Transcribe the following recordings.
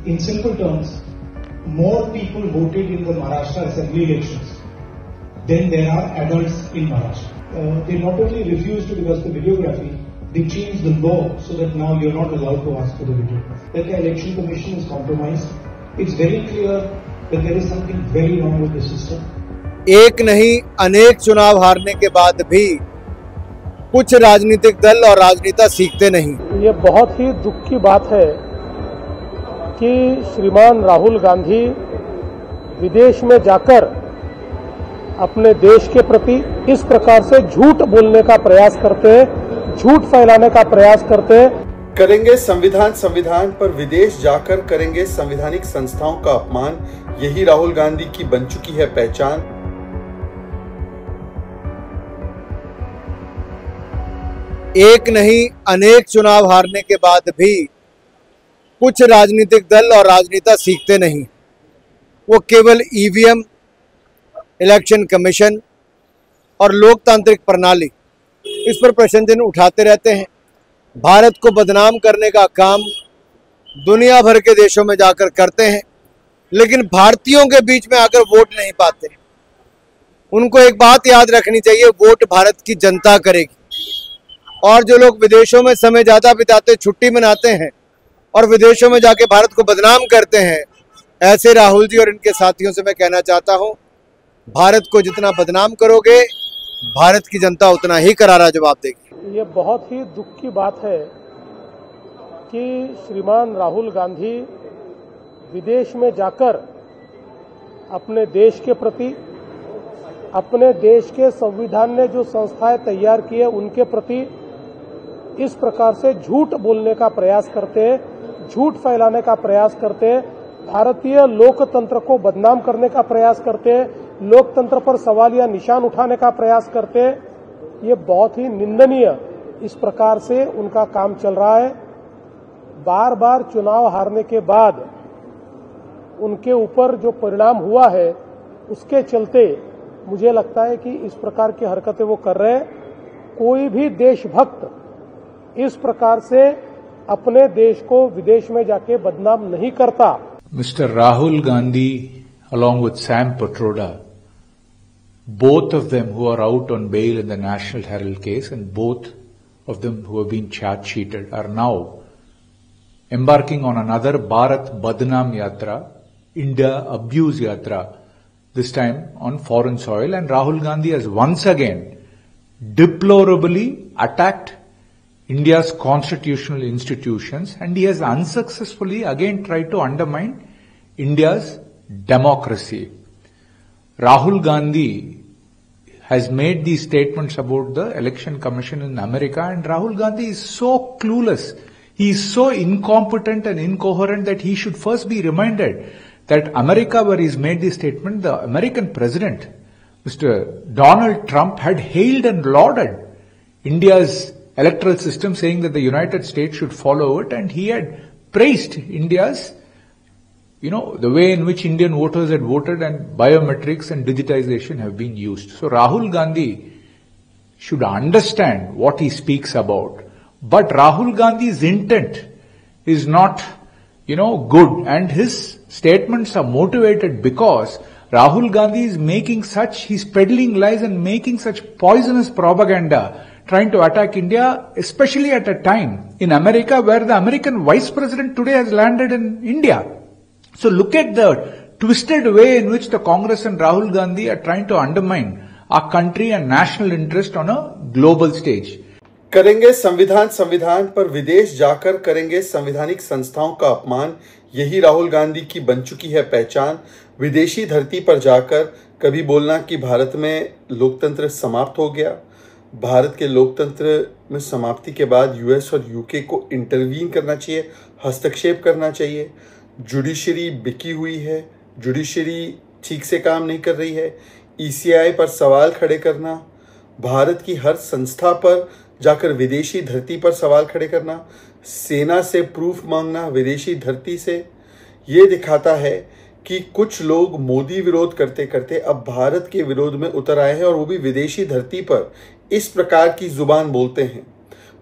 In simple terms, more people voted in the Maharashtra assembly elections than there are adults in Maharashtra. They not only refused to give us the videography, they changed the law so that now you're not allowed to ask for the video. That the election commission is compromised. It's very clear that there is something very wrong with the system. एक नहीं अनेक चुनाव हारने के बाद भी कुछ राजनीतिक दल और राजनेता सीखते नहीं। ये बहुत ही दुख की बात है कि श्रीमान राहुल गांधी विदेश में जाकर अपने देश के प्रति इस प्रकार से झूठ बोलने का प्रयास करते हैं, झूठ फैलाने का प्रयास करते हैं। करेंगे संविधान पर विदेश जाकर करेंगे संवैधानिक संस्थाओं का अपमान, यही राहुल गांधी की बन चुकी है पहचान। एक नहीं अनेक चुनाव हारने के बाद भी कुछ राजनीतिक दल और राजनेता सीखते नहीं। वो केवल ईवीएम, इलेक्शन कमीशन और लोकतांत्रिक प्रणाली इस पर प्रश्न उठाते रहते हैं। भारत को बदनाम करने का काम दुनिया भर के देशों में जाकर करते हैं, लेकिन भारतीयों के बीच में आकर वोट नहीं पाते। उनको एक बात याद रखनी चाहिए, वोट भारत की जनता करेगी। और जो लोग विदेशों में समय ज़्यादा बिताते, छुट्टी मनाते हैं और विदेशों में जाके भारत को बदनाम करते हैं, ऐसे राहुल जी और इनके साथियों से मैं कहना चाहता हूं, भारत को जितना बदनाम करोगे भारत की जनता उतना ही करारा जवाब देगी। ये बहुत ही दुख की बात है कि श्रीमान राहुल गांधी विदेश में जाकर अपने देश के प्रति, अपने देश के संविधान ने जो संस्थाएं तैयार की है उनके प्रति इस प्रकार से झूठ बोलने का प्रयास करते हैं, झूठ फैलाने का प्रयास करते हैं, भारतीय लोकतंत्र को बदनाम करने का प्रयास करते हैं, लोकतंत्र पर सवाल या निशान उठाने का प्रयास करते हैं। ये बहुत ही निंदनीय इस प्रकार से उनका काम चल रहा है। बार बार चुनाव हारने के बाद उनके ऊपर जो परिणाम हुआ है उसके चलते मुझे लगता है कि इस प्रकार की हरकतें वो कर रहे हैं। कोई भी देशभक्त इस प्रकार से अपने देश को विदेश में जाके बदनाम नहीं करता। Mr. Rahul Gandhi along with Sam Pitroda, both of them who are out on bail in the National Herald case and both of them who have been charge sheeted, are now embarking on another Bharat Badnaam Yatra, India Abuse Yatra, this time on foreign soil, and Rahul Gandhi has once again deplorably attacked India's constitutional institutions, and he has unsuccessfully again tried to undermine India's democracy. Rahul Gandhi has made these statements about the election commission in America, and Rahul Gandhi is so clueless, he is so incompetent and incoherent that he should first be reminded that America, where he's made this statement, the American president, Mr. Donald Trump, had hailed and lauded India's electoral system, saying that the United States should follow it, and he had praised India's, the way in which Indian voters had voted, and biometrics and digitization have been used. So Rahul Gandhi should understand what he speaks about. But Rahul Gandhi's intent is not, good, and his statements are motivated because Rahul Gandhi is he's peddling lies and making such poisonous propaganda, trying to attack India, especially at a time in America where the American vice president today has landed in India. So look at the twisted way in which the Congress and Rahul Gandhi are trying to undermine our country and national interest on a global stage. करेंगे संविधान पर विदेश जाकर करेंगे संवैधानिक संस्थाओं का अपमान, यही राहुल गांधी की बन चुकी है पहचान। विदेशी धरती पर जाकर कभी बोलना कि भारत में लोकतंत्र समाप्त हो गया। भारत के लोकतंत्र में समाप्ति के बाद यूएस और यूके को इंटरवीन करना चाहिए, हस्तक्षेप करना चाहिए। जुडिशरी बिकी हुई है, जुडिशरी ठीक से काम नहीं कर रही है। ईसीआई पर सवाल खड़े करना, भारत की हर संस्था पर जाकर विदेशी धरती पर सवाल खड़े करना, सेना से प्रूफ मांगना विदेशी धरती से, ये दिखाता है कि कुछ लोग मोदी विरोध करते करते अब भारत के विरोध में उतर आए हैं, और वो भी विदेशी धरती पर इस प्रकार की जुबान बोलते हैं।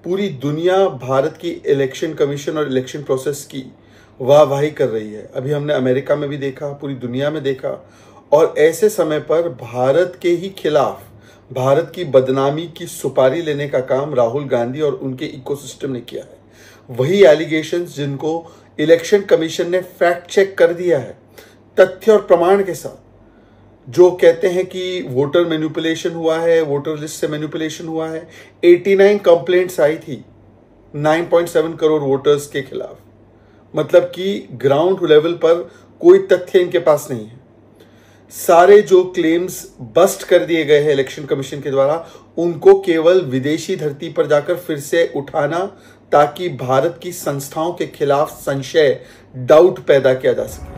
पूरी दुनिया भारत की इलेक्शन कमीशन और इलेक्शन प्रोसेस की वाहवाही कर रही है। अभी हमने अमेरिका में भी देखा, पूरी दुनिया में देखा। और ऐसे समय पर भारत के ही खिलाफ भारत की बदनामी की सुपारी लेने का काम राहुल गांधी और उनके इकोसिस्टम ने किया है। वही एलिगेशंस जिनको इलेक्शन कमीशन ने फैक्ट चेक कर दिया है तथ्य और प्रमाण के साथ, जो कहते हैं कि वोटर मैनिपुलेशन हुआ है, वोटर लिस्ट से मैनिपुलेशन हुआ है। 89 कंप्लेंट्स आई थी 9.7 करोड़ वोटर्स के खिलाफ। मतलब कि ग्राउंड लेवल पर कोई तथ्य इनके पास नहीं है। सारे जो क्लेम्स बस्ट कर दिए गए हैं इलेक्शन कमीशन के द्वारा, उनको केवल विदेशी धरती पर जाकर फिर से उठाना, ताकि भारत की संस्थाओं के खिलाफ संशय, डाउट पैदा किया जा सके।